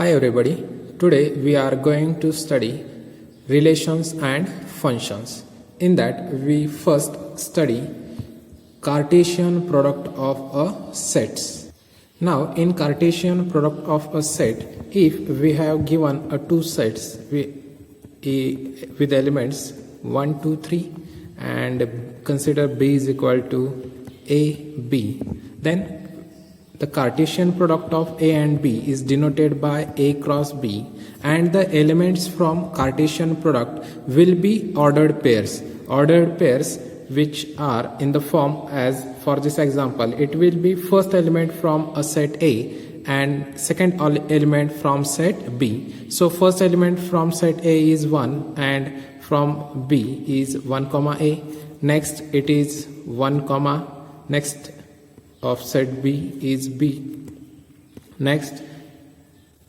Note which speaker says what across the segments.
Speaker 1: Hi everybody, today we are going to study relations and functions. In that we first study Cartesian product of a sets. Now in Cartesian product of a set, if we have given a two sets with elements 1, 2, 3 and consider B is equal to A, B, then the Cartesian product of A and B is denoted by A cross B, and the elements from Cartesian product will be ordered pairs. Ordered pairs which are in the form as, for this example, it will be first element from a set A and second element from set B. So first element from set A is 1 and from B is 1 comma A. Next it is 1 comma, next of set B is B. Next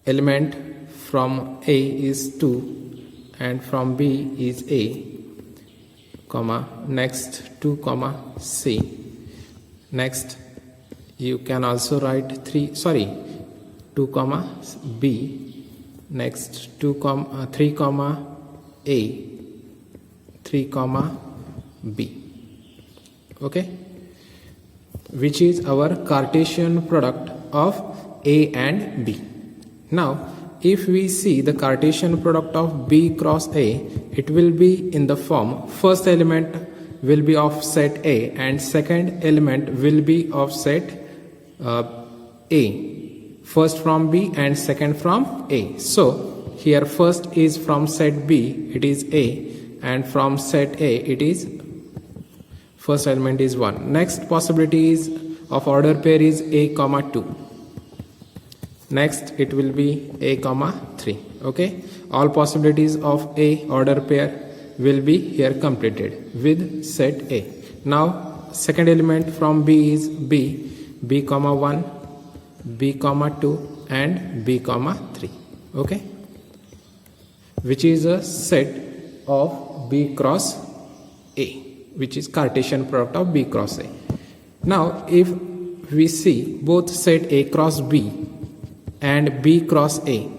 Speaker 1: element from A is 2 and from B is A, comma, next 2 comma C. Next you can also write 2 comma B. Next 3 comma A, 3 comma B. Okay, which is our Cartesian product of A and B. Now if we see the Cartesian product of B cross A, it will be in the form first element will be of set A and second element will be of set A, first from B and second from A. So here first is from set B, it is A, and from set A it is first element is 1. Next possibility is of order pair is A comma 2. Next it will be A comma 3. Okay, all possibilities of A order pair will be here completed with set A. Now second element from B is B comma 1, B comma 2 and B comma 3. Okay, which is a set of B cross A, which is Cartesian product of B cross A. Now if we see both set A cross B and B cross A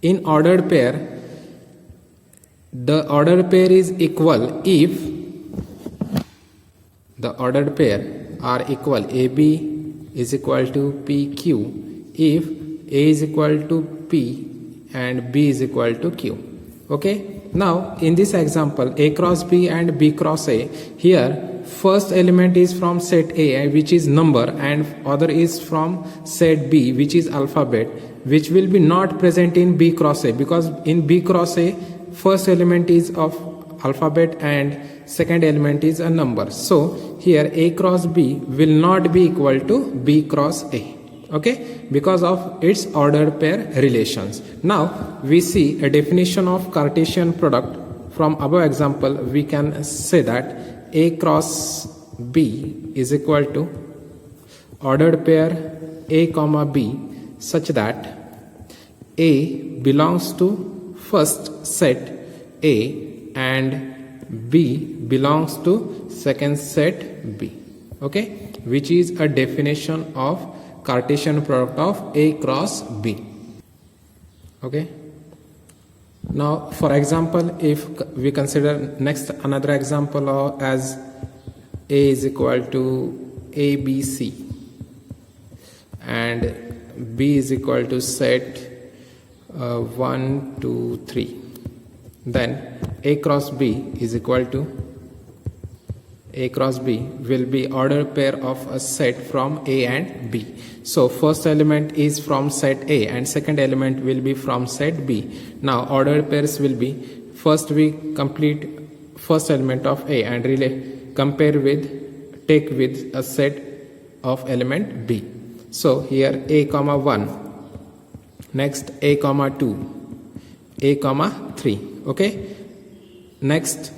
Speaker 1: in ordered pair, the ordered pair is equal if the ordered pair are equal. AB is equal to PQ if A is equal to P and B is equal to Q. Okay, now in this example A cross B and B cross A, here first element is from set A which is number and other is from set B which is alphabet, which will be not present in B cross A, because in B cross A first element is of alphabet and second element is a number. So here A cross B will not be equal to B cross A. Okay, because of its ordered pair relations. Now we see a definition of Cartesian product. From above example we can say that A cross B is equal to ordered pair A comma B such that A belongs to first set A and B belongs to second set B. Okay, which is a definition of Cartesian product of A cross B. Okay, now for example if we consider next another example as A is equal to ABC and B is equal to set 1, 2, 3, then A cross B is equal to A cross B will be ordered pair of a set from A and B. So first element is from set A and second element will be from set B. Now ordered pairs will be, first we complete first element of A and take with a set of element B. So here A comma 1, next A comma 2, A comma 3. Okay, next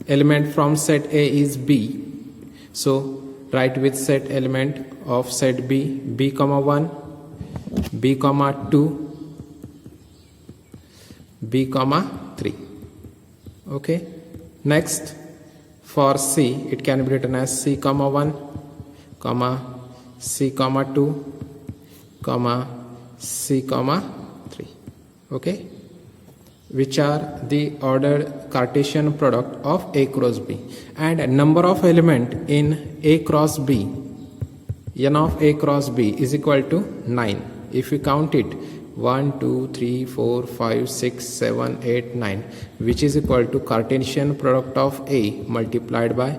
Speaker 1: element from set A is B, so write with set element of set B, B comma 1, B comma 2, B comma 3. Okay, next for C it can be written as C comma 1 comma C comma 2, comma C comma 3. Okay, which are the ordered Cartesian product of A cross B, and number of element in A cross B, n of A cross B is equal to 9. If we count it, 1 2 3 4 5 6 7 8 9, which is equal to Cartesian product of A multiplied by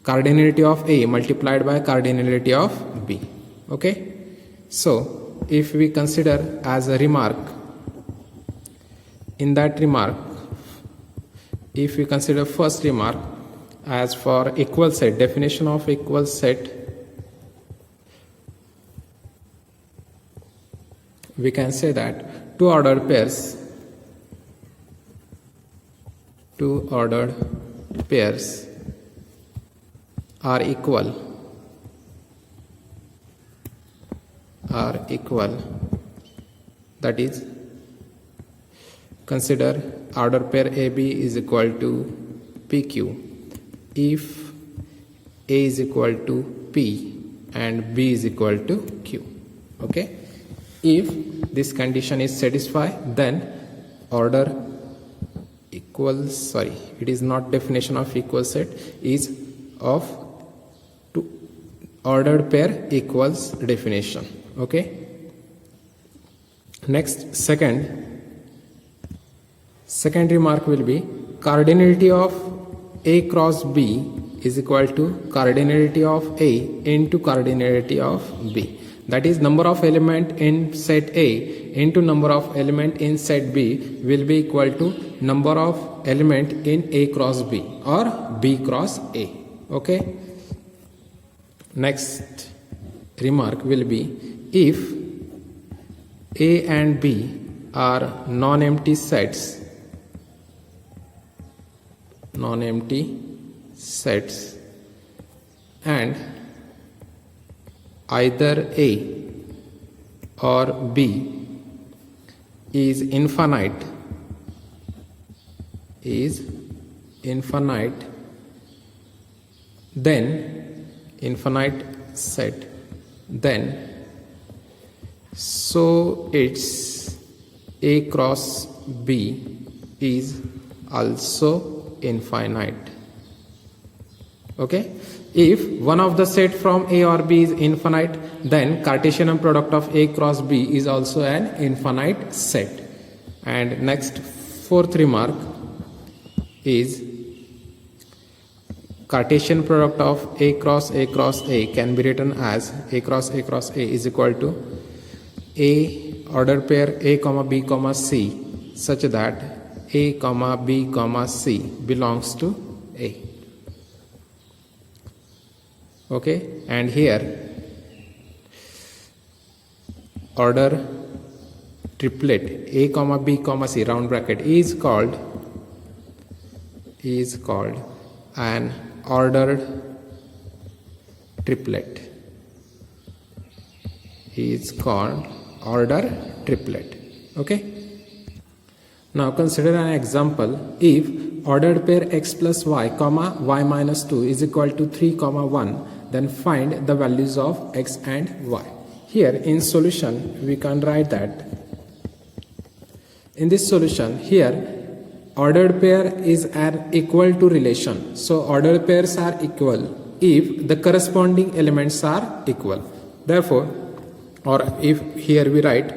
Speaker 1: cardinality of A multiplied by cardinality of B. Okay, so if we consider as a remark, in that remark, if we consider first remark as for equal set, definition of equal set, we can say that two ordered pairs are equal, that is, consider order pair AB is equal to PQ if A is equal to P and B is equal to Q. Okay, if this condition is satisfied, then order equals, it is not definition of equal set, is of two ordered pair equals definition. Okay, next second remark will be cardinality of A cross B is equal to cardinality of A into cardinality of B. That is, number of element in set A into number of element in set B will be equal to number of element in A cross B or B cross A. Okay, next remark will be if A and B are non-empty sets, and either A or B is infinite, then infinite set, then so its A cross B is also infinite. Okay, if one of the set from A or B is infinite, then Cartesian product of A cross B is also an infinite set. And next, fourth remark is Cartesian product of A cross A can be written as A cross A is equal to A order pair A comma B comma C, such that A comma B comma C belongs to A. Okay, and here order triplet A comma B comma C round bracket is called an ordered triplet, is called order triplet. Okay, now consider an example. If ordered pair x plus y comma y minus 2 is equal to 3 comma 1, then find the values of x and y. Here in solution we can write that in this solution here ordered pair is an equal to relation. So ordered pairs are equal if the corresponding elements are equal. Therefore, or if here we write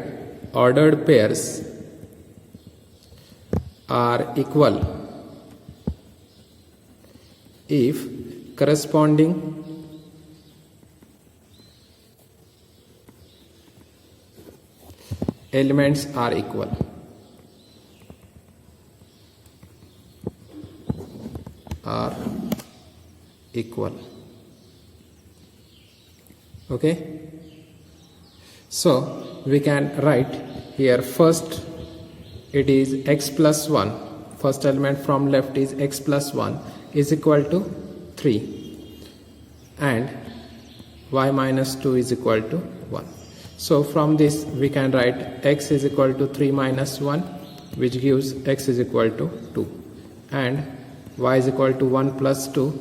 Speaker 1: ordered pairs are equal if corresponding elements are equal. Okay, so we can write here first it is x plus 1, first element from left is x plus 1 is equal to 3 and y minus 2 is equal to 1. So from this we can write x is equal to 3 minus 1, which gives x is equal to 2, and y is equal to 1 plus 2,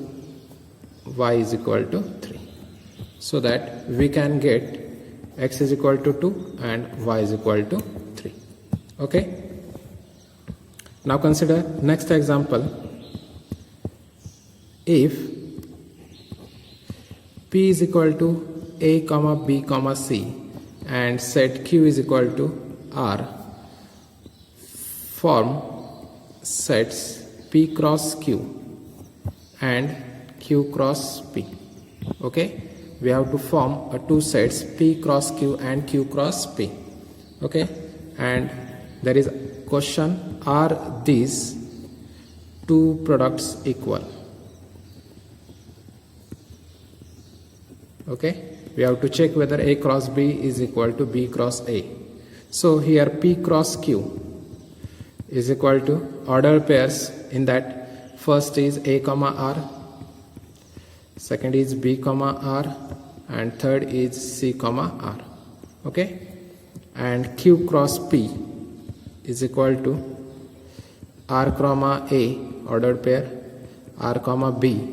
Speaker 1: y is equal to 3. so that we can get x is equal to 2 and y is equal to 3. Okay. Now consider next example. If P is equal to A comma B comma C and set Q is equal to R, form sets P cross Q and Q cross P. Okay, we have to form two sets, P cross Q and Q cross P. Okay, and there is a question, are these two products equal? Okay, we have to check whether A cross B is equal to B cross A. So here P cross Q is equal to ordered pairs, in that first is A comma R, second is B comma R, and third is C comma R. Okay, and Q cross P is equal to R comma A ordered pair, R comma B,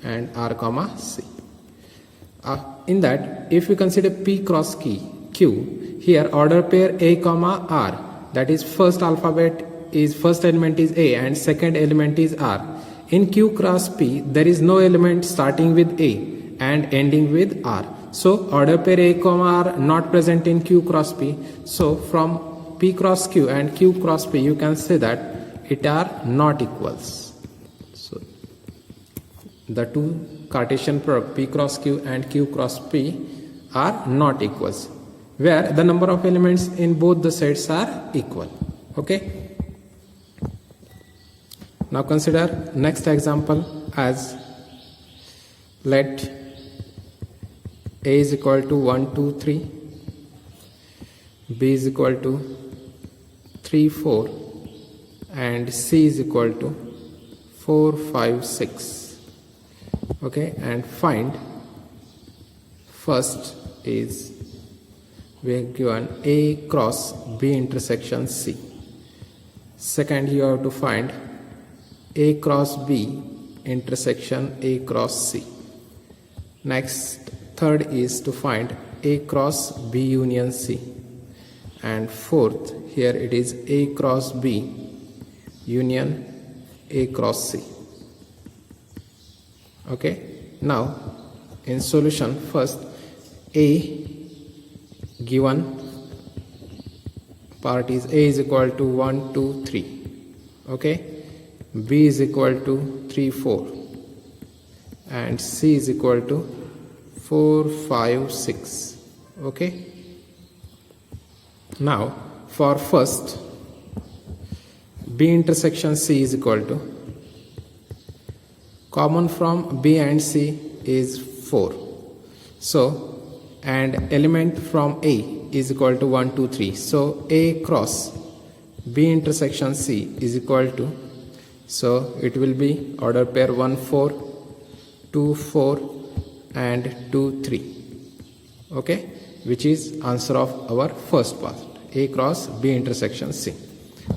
Speaker 1: and R comma C. In that, if we consider P cross Q, here order pair A comma R, that is first element is A and second element is R. In Q cross P, there is no element starting with A and ending with R. So order pair A comma R not present in Q cross P. So from P cross Q and Q cross P, you can say that it are not equals. So the two Cartesian product P cross Q and Q cross P are not equals, where the number of elements in both the sets are equal. Okay. Now consider next example as, let A is equal to 1, 2, 3, B is equal to 3, 4, and C is equal to 4, 5, 6. Okay, and find, first is we are given A cross B intersection C. Second, you have to find A cross B intersection A cross C. Next, third is to find A cross B union C. And fourth, here it is A cross B union A cross C. Okay, now in solution, first A given part is A is equal to 1, 2, 3. Okay, B is equal to 3, 4, and C is equal to 4, 5, 6. Okay, now for first, B intersection C is equal to, common from B and C is 4. So, and element from A is equal to 1, 2, 3. So, A cross B intersection C is equal to, so it will be order pair 1, 4, 2, 4, and 2, 3. Okay, which is answer of our first part, A cross B intersection C.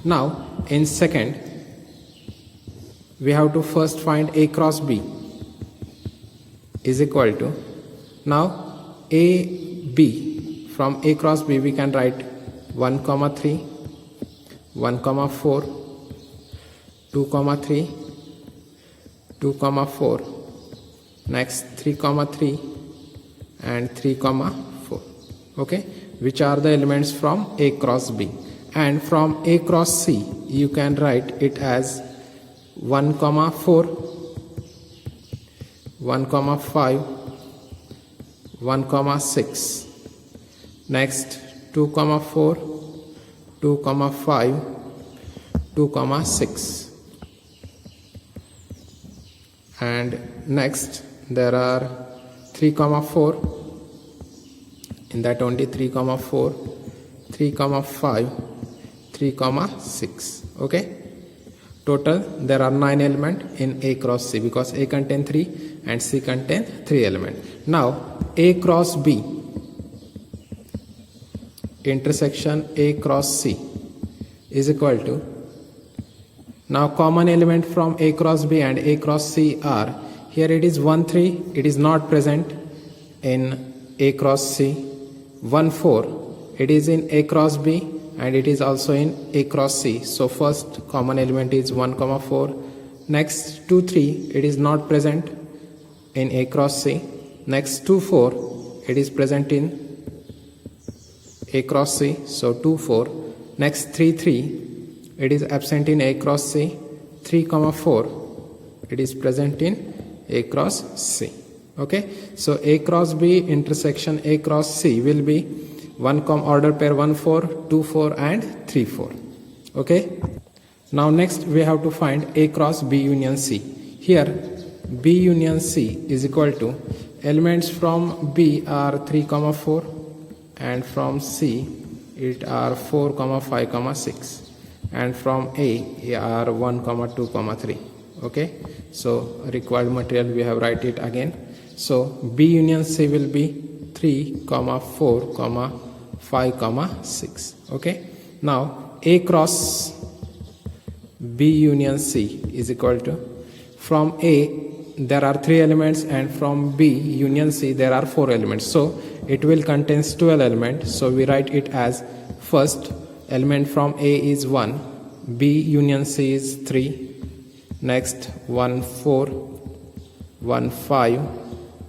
Speaker 1: Now, in second, we have to first find A cross B is equal to, now A B, from A cross B we can write 1, 3, 1, 4, 2, 3, 2, 4, next 3, 3, and 3, 4. Okay, which are the elements from A cross B. And from A cross C, you can write it as 1, 4, 1, 5, 1, 6. Next 2, 4, 2, 5, 2, 6. And next there are 3, 4. In that only 3, 4, 3, 5, 3, 6. Okay. Total there are 9 elements in A cross C, because A contains 3 and C contains 3 elements. Now A cross B intersection A cross C is equal to, now common element from A cross B and A cross C are, here it is 1, 3, it is not present, in A cross C. 1 4, it is in A cross B and it is also in A cross C. So first common element is 1 comma 4. Next 2 3, it is not present in A cross C. Next 2 4, it is present in A cross C. So 2 4. Next 3 3, it is absent in A cross C. 3 comma 4, it is present in A cross C. Okay, so A cross B intersection A cross C will be 1 order pair 1 4, 2 4 and 3 4. Okay, now next we have to find A cross B union C. Here B union C is equal to elements from B are 3 comma 4 and from C it are 4 comma 5 comma 6 and from A are 1 comma 2 comma 3. Okay, so required material we have write it again. So B union C will be 3 comma 4 comma 5 comma 6. Okay, now A cross B union C is equal to, from A there are 3 elements and from B union C there are 4 elements, so it will contains 12 elements. So we write it as, first element from A is 1, B union C is 3, next 1 4, 1 5,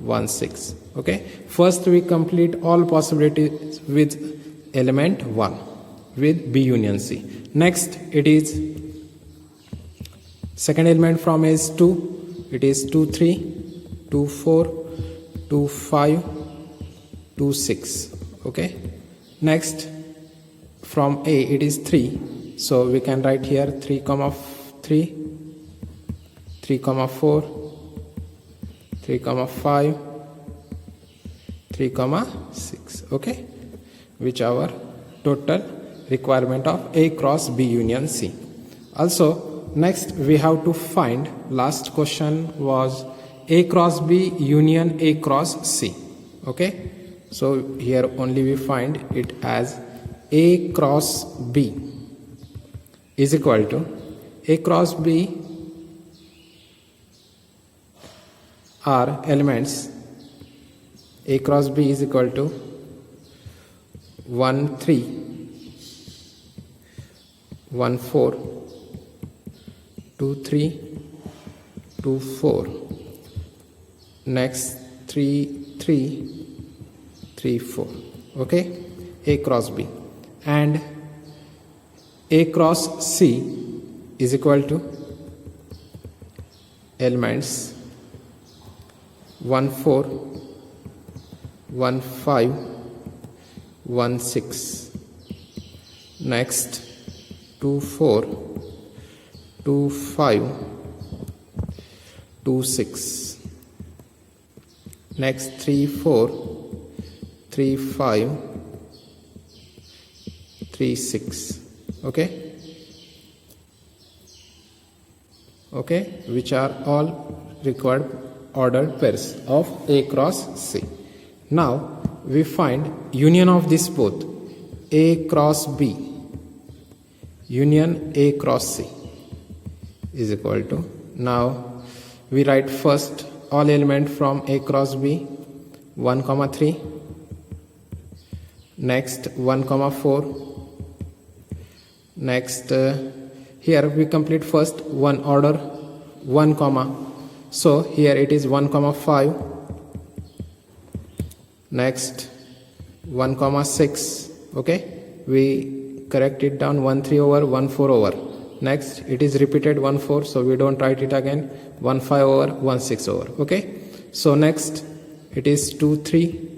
Speaker 1: 1 6. Okay, first we complete all possibilities with element 1 with B union C. Next it is second element from A is 2, it is 2 3, 2 4, 2 5, 2 6. Okay, next from A it is 3, so we can write here 3 comma 3, 3 comma 4, 3 comma 5, 3 comma 6. Okay, which our total requirement of A cross B union C. Also next we have to find, last question was A cross B union A cross C. Okay, so here only we find it as A cross B is equal to, A cross B are elements, A cross B is equal to 1 3, 1 4, 2 3, 2 4, next 3 3, 3 4. Okay, A cross B, and A cross C is equal to elements 1 4, 1 5, 1 6, next 2 4, 2 5, 2 6, next 3 4, 3 5, 3 6. Okay, okay, which are all required ordered pairs of A cross C. Now we find union of this both, A cross B union A cross C is equal to, now we write first all element from A cross B 1 comma 3, next 1 comma 4, next here we complete first one order 1 comma, so here it is 1 comma 5, next 1 comma 6. Okay, we correct it down 1 3 over 1 4 over, next it is repeated 1 4, so we don't write it again, 1 5 over 1 6 over. Okay, so next it is 2 3,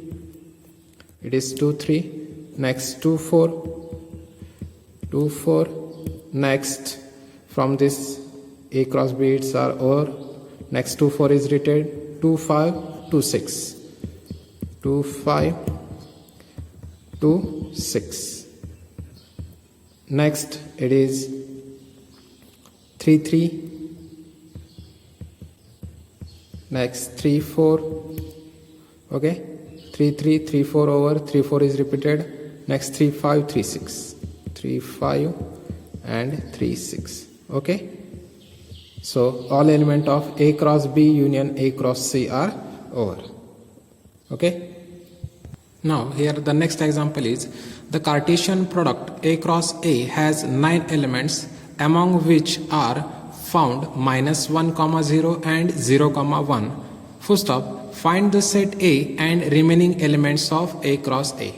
Speaker 1: it is 2 3, next 2 4, 2 4, next from this A cross B it's are over, next 2 4 is written, 2 5, 2 6, 2 5, 2 6, next it is 3 3, next 3 4. Okay, 3 3, 3 4 over, 3 4 is repeated, next 3 5, 3 6, 3 5 and 3 6. Okay, so all element of A cross B union A cross C are over. Okay. Now here the next example is the Cartesian product A cross A has 9 elements, among which are found -1, 0 and 0, 1. Full stop. Find the set A and remaining elements of A cross A.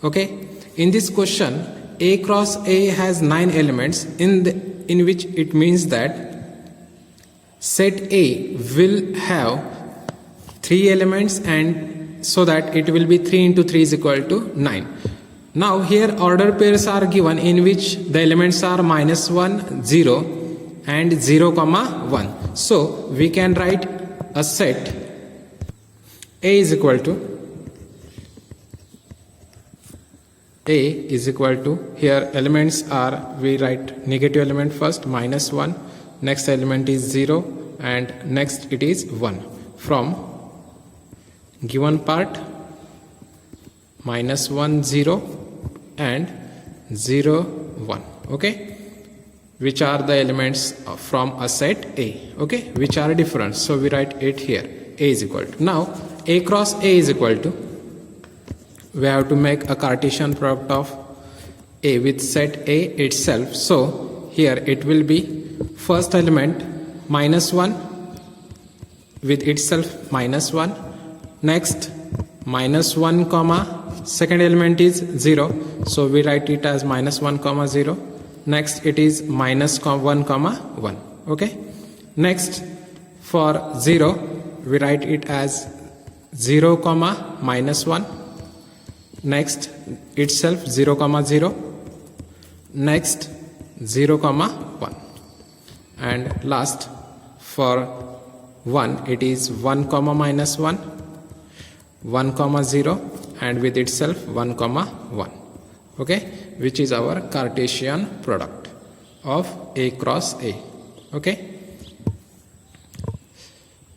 Speaker 1: Okay. In this question, A cross A has 9 elements, in which it means that set A will have 3 elements, and so that it will be 3 into 3 is equal to 9. Now here order pairs are given in which the elements are -1, 0 and 0, 1. So we can write a set A is equal to here elements are, we write negative element first, -1, next element is 0, and next it is 1. From given part -1, 0 and 0, 1. Okay, which are the elements from a set A, okay, which are different. So we write it here. A is equal to, now A cross A is equal to, we have to make a Cartesian product of A with set A itself. So here it will be first element -1 with itself -1, next -1, second element is 0, so we write it as -1, 0, next it is -1, 1. Okay, next for 0 we write it as 0, -1, next itself 0, 0, next 0, 1, and last for 1 it is 1, -1, 1, 0, and with itself 1, 1. Okay, which is our Cartesian product of A cross A. Okay,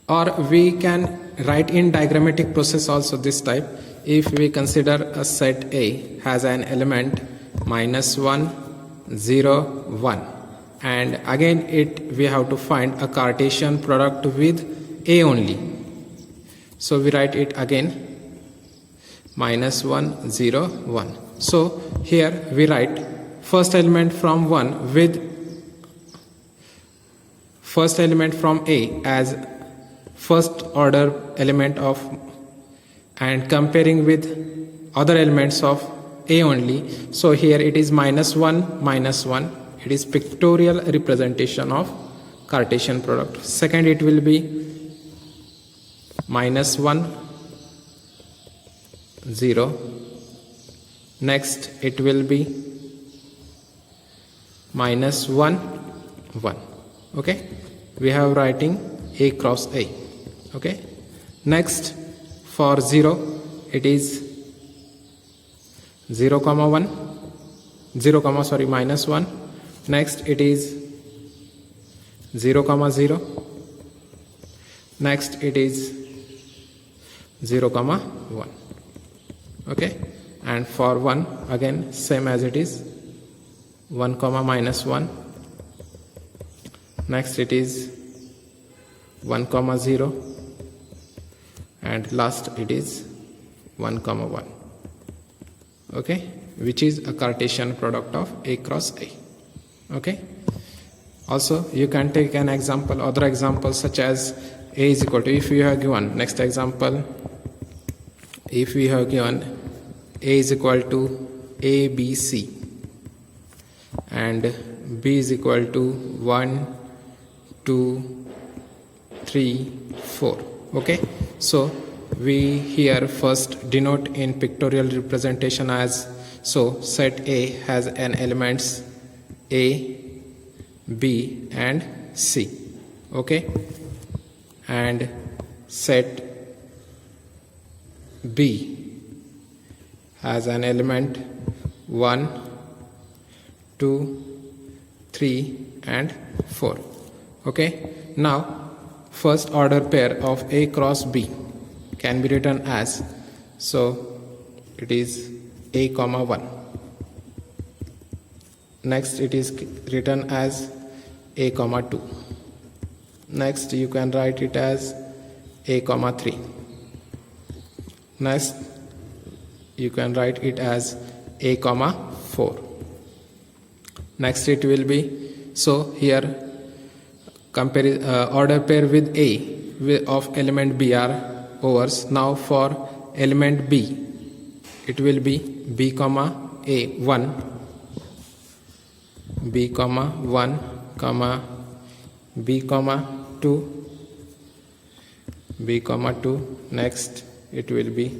Speaker 1: or we can write in diagrammatic process also this type. If we consider a set A has an element -1, 0, 1, and again we have to find a Cartesian product with A only. So we write it again -1, 0, 1. So here we write first element from 1 with first element from A as first order element of, and comparing with other elements of A only. So here it is -1, -1. It is pictorial representation of Cartesian product. Second it will be -1, 0, next it will be -1, 1. Okay, we have writing A cross A. Okay, next for 0 it is 0, 1, 0, -1, next it is 0, 0, next it is 0, 1. Okay, and for 1 again same as it is 1, -1, next it is 1, 0, and last it is 1, 1. Okay, which is a Cartesian product of A cross A. Okay, also you can take an example, other examples such as A is equal to, if you have given, next example, if we have given A is equal to ABC and B is equal to 1, 2, 3, 4. Okay, so we here first denote in pictorial representation as, so set A has an elements A, B and C. Okay, and set B has an element 1, 2, 3 and 4. Okay, now first order pair of A cross B can be written as, so it is A, 1, next it is written as A, 2, next you can write it as A, 3, Next, you can write it as a comma 4. Next it will be, so here order pair with A of element B are overs. Now for element B, it will be B comma A 1, B comma 1 comma B comma 2, B comma 2. Next it will be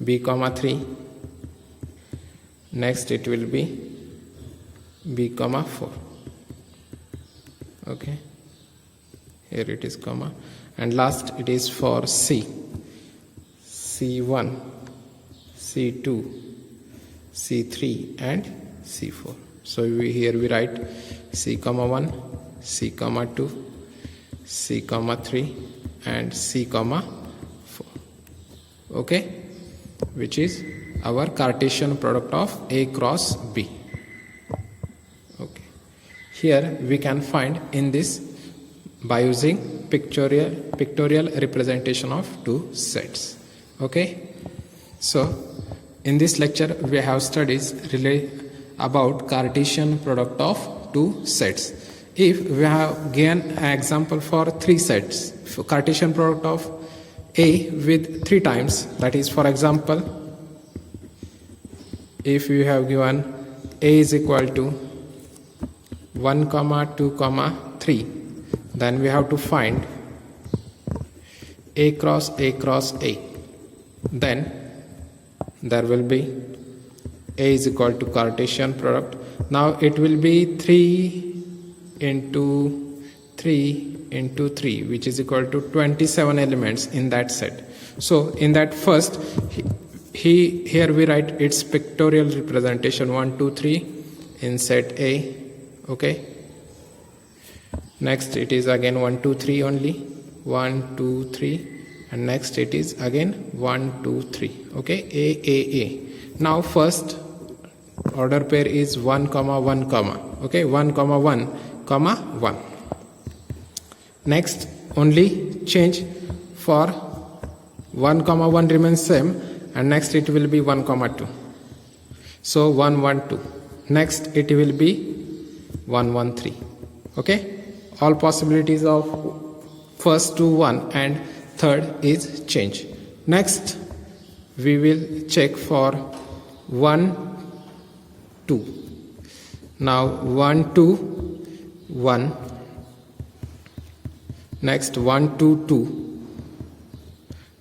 Speaker 1: B comma 3. Next it will be B comma 4. Okay, here it is comma, and last it is for C, C1, C2, C3 and C4. So here we write C comma 1, C comma 2, C comma 3 and C comma 4. Okay, which is our Cartesian product of A cross B. Okay, here we can find in this by using pictorial representation of two sets. Okay, so in this lecture we have studies about Cartesian product of two sets. If we have given an example for three sets, for Cartesian product of A with 3 times, that is, for example, if you have given A is equal to 1 comma 2 comma 3, then we have to find A cross A cross A. Then there will be A is equal to Cartesian product. Now it will be 3 into 3 into 3, which is equal to 27 elements in that set. So in that first, here we write its pictorial representation 1 2 3 in set A. Okay, next it is again 1 2 3 only, 1 2 3, and next it is again 1 2 3. Okay, A. Now first order pair is 1 comma 1 comma. Okay, 1 comma 1 comma 1. Next only change for 1 comma 1 remains same, and next it will be 1 comma 2. So 1 1 2. Next it will be 1 1 3. Okay, all possibilities of first to 1 and third is change. Next we will check for 1 2. Now 1 2 1. Next 1 2 2.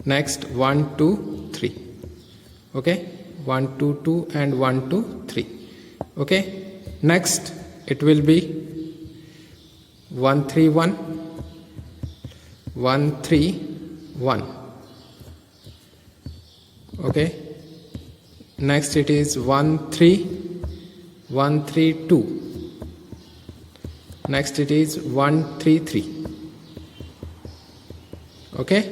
Speaker 1: Next 1 2 3. Okay, 1 2 2 and 1 2 3. Okay, next it will be 1 3 1, 1 3 1. Okay, next it is 1 3 1 3 2. Next it is 1 3 3. Okay,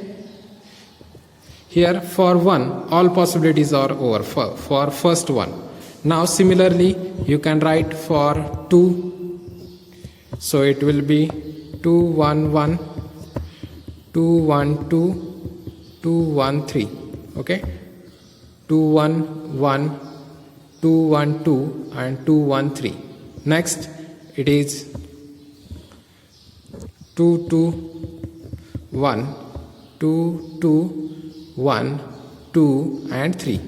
Speaker 1: here for 1 all possibilities are over for first one. Now similarly you can write for 2. So it will be 2 1 1, 2 1 2, 2 1 3. Okay, 2 1 1, 2 1 2 and 2 1 3. Next it is 2 2 1, 2 2 1, 2 and 3,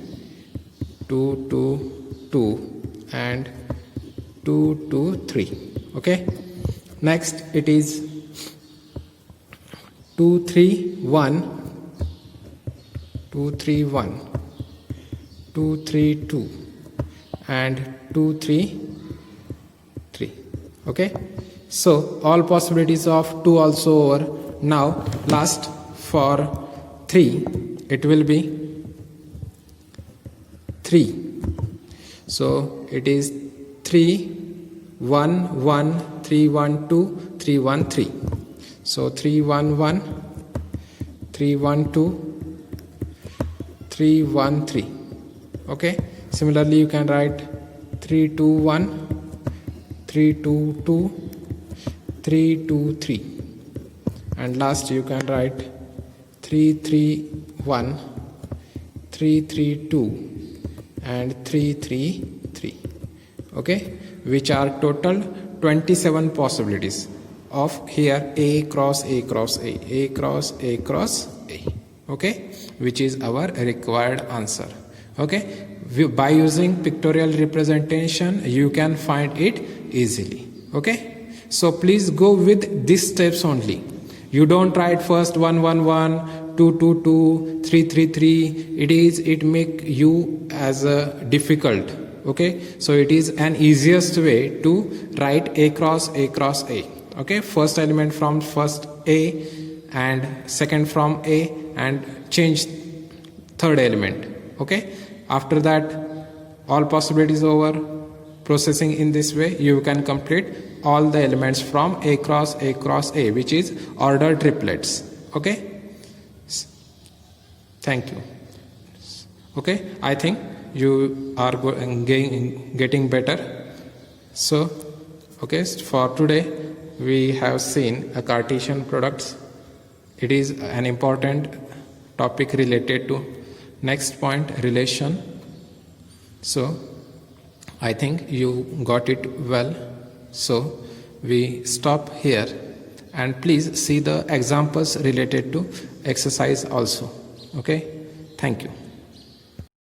Speaker 1: 2 2 2 and 2 2 3. Okay, next it is 2 3 1, 2 3 1, 2 3 2 and 2 3 3. Okay, so all possibilities of 2 also over. Now last for 3, it will be 3. So it is 3 1 1 3 1 2 3 1 3. So 3 1 1, 3 1 2, 3 1 3. Okay, similarly you can write 3 2 1, 3 2 2, 3 2 3, and last you can write 3 3 1, 3 3 2 and 3 3 3. Okay, which are total 27 possibilities of here A cross A cross A cross A cross A. Okay, which is our required answer. Okay, by using pictorial representation you can find it easily. Okay, so please go with these steps only. You don't write first 1 1 1 2 2 2 3 3 3. It make you as a difficult. Okay, so it is an easiest way to write A cross A cross A. Okay, first element from first A and second from A and change third element. Okay, after that all possibilities over. Processing in this way you can complete all the elements from A cross A, which is order triplets. Okay, thank you. Okay, I think you are getting better. So okay, for today we have seen a Cartesian products. It is an important topic related to next point, relation. So I think you got it well. So we stop here and please see the examples related to exercise also. Okay, thank you.